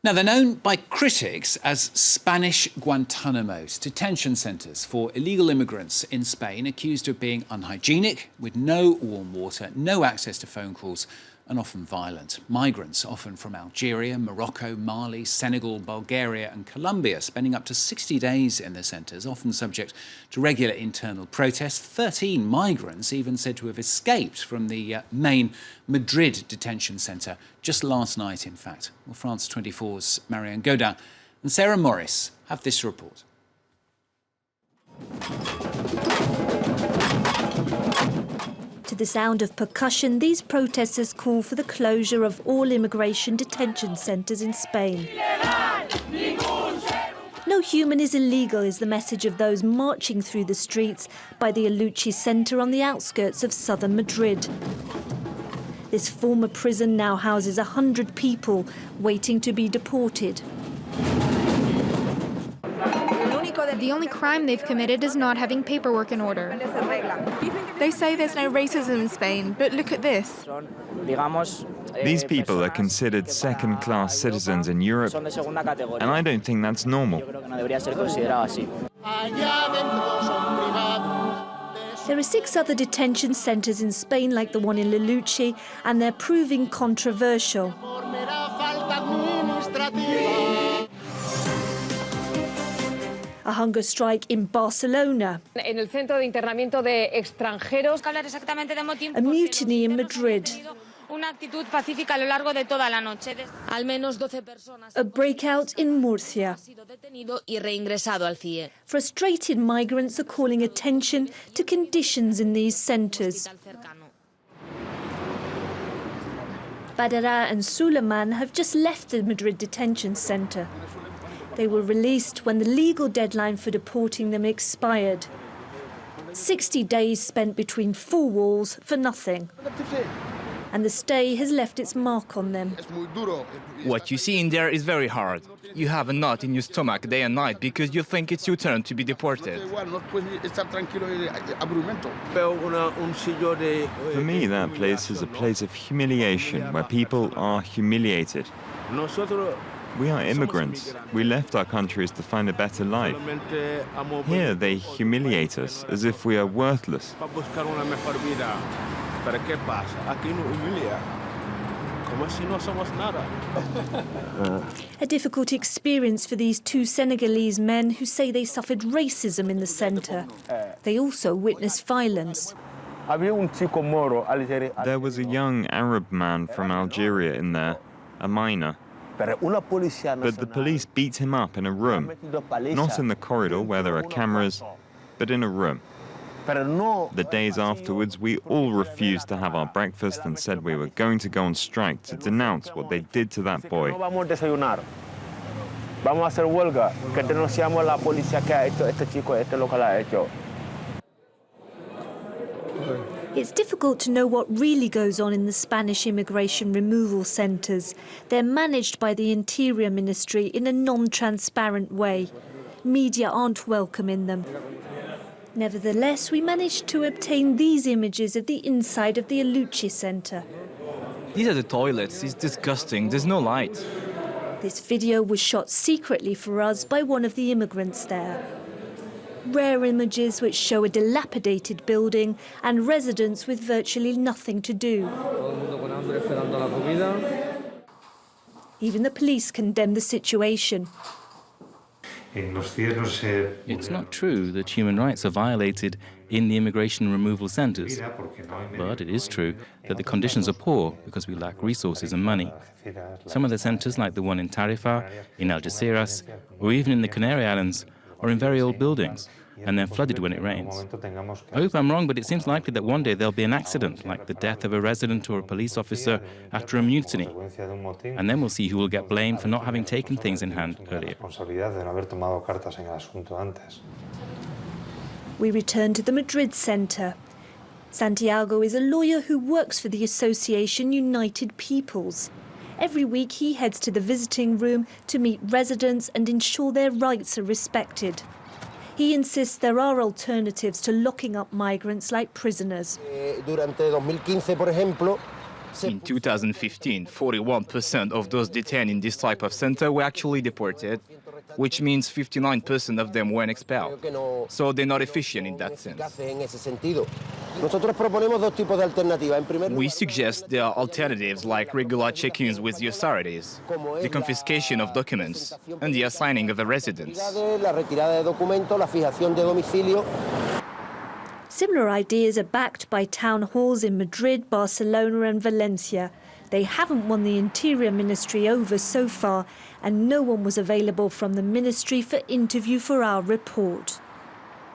Now, they're known by critics as Spanish Guantanamos, detention centres for illegal immigrants in Spain accused of being unhygienic, with no warm water, no access to phone calls, and often violent. Migrants, often from Algeria, Morocco, Mali, Senegal, Bulgaria and Colombia, spending up to 60 days in the centres, often subject to regular internal protests. 13 migrants even said to have escaped from the main Madrid detention centre just last night, in fact. Well, France 24's Marianne Gaudin and Sarah Morris have this report. To the sound of percussion, these protesters call for the closure of all immigration detention centres in Spain. No human is illegal is the message of those marching through the streets by the Elom centre on the outskirts of southern Madrid. This former prison now houses 100 people waiting to be deported. The only crime they've committed is not having paperwork in order. They say there's no racism in Spain, but look at this. These people are considered second-class citizens in Europe, and I don't think that's normal. There are 6 other detention centres in Spain like the one in Elom, and they're proving controversial. A hunger strike in Barcelona, a mutiny in Madrid, a breakout in Murcia. Frustrated migrants are calling attention to conditions in these centres. Badara and Suleiman have just left the Madrid detention centre. They were released when the legal deadline for deporting them expired. 60 days spent between 4 walls for nothing. And the stay has left its mark on them. What you see in there is very hard. You have a knot in your stomach day and night because you think it's your turn to be deported. For me, that place is a place of humiliation, where people are humiliated. We are immigrants. We left our countries to find a better life. Here they humiliate us as if we are worthless. A difficult experience for these 2 Senegalese men who say they suffered racism in the centre. They also witnessed violence. There was a young Arab man from Algeria in there, a minor. But the police beat him up in a room, not in the corridor where there are cameras, but in a room. The days afterwards, we all refused to have our breakfast and said we were going to go on strike to denounce what they did to that boy. It's difficult to know what really goes on in the Spanish immigration removal centres. They're managed by the Interior Ministry in a non-transparent way. Media aren't welcome in them. Nevertheless, we managed to obtain these images of the inside of the Elom centre. These are the toilets. It's disgusting. There's no light. This video was shot secretly for us by one of the immigrants there. Rare images which show a dilapidated building and residents with virtually nothing to do. Even the police condemn the situation. It's not true that human rights are violated in the immigration removal centres, but it is true that the conditions are poor because we lack resources and money. Some of the centres, like the one in Tarifa, in Algeciras, or even in the Canary Islands, are in very old buildings, and they're flooded when it rains. I hope I'm wrong, but it seems likely that one day there'll be an accident, like the death of a resident or a police officer after a mutiny. And then we'll see who will get blamed for not having taken things in hand earlier. We return to the Madrid centre. Santiago is a lawyer who works for the association United Peoples. Every week he heads to the visiting room to meet residents and ensure their rights are respected. He insists there are alternatives to locking up migrants like prisoners. In 2015, 41% of those detained in this type of center were actually deported, which means 59% of them weren't expelled. So they're not efficient in that sense. We suggest there are alternatives like regular check-ins with the authorities, the confiscation of documents, and the assigning of a residence. Similar ideas are backed by town halls in Madrid, Barcelona and Valencia. They haven't won the Interior Ministry over so far, and no one was available from the ministry for interview for our report.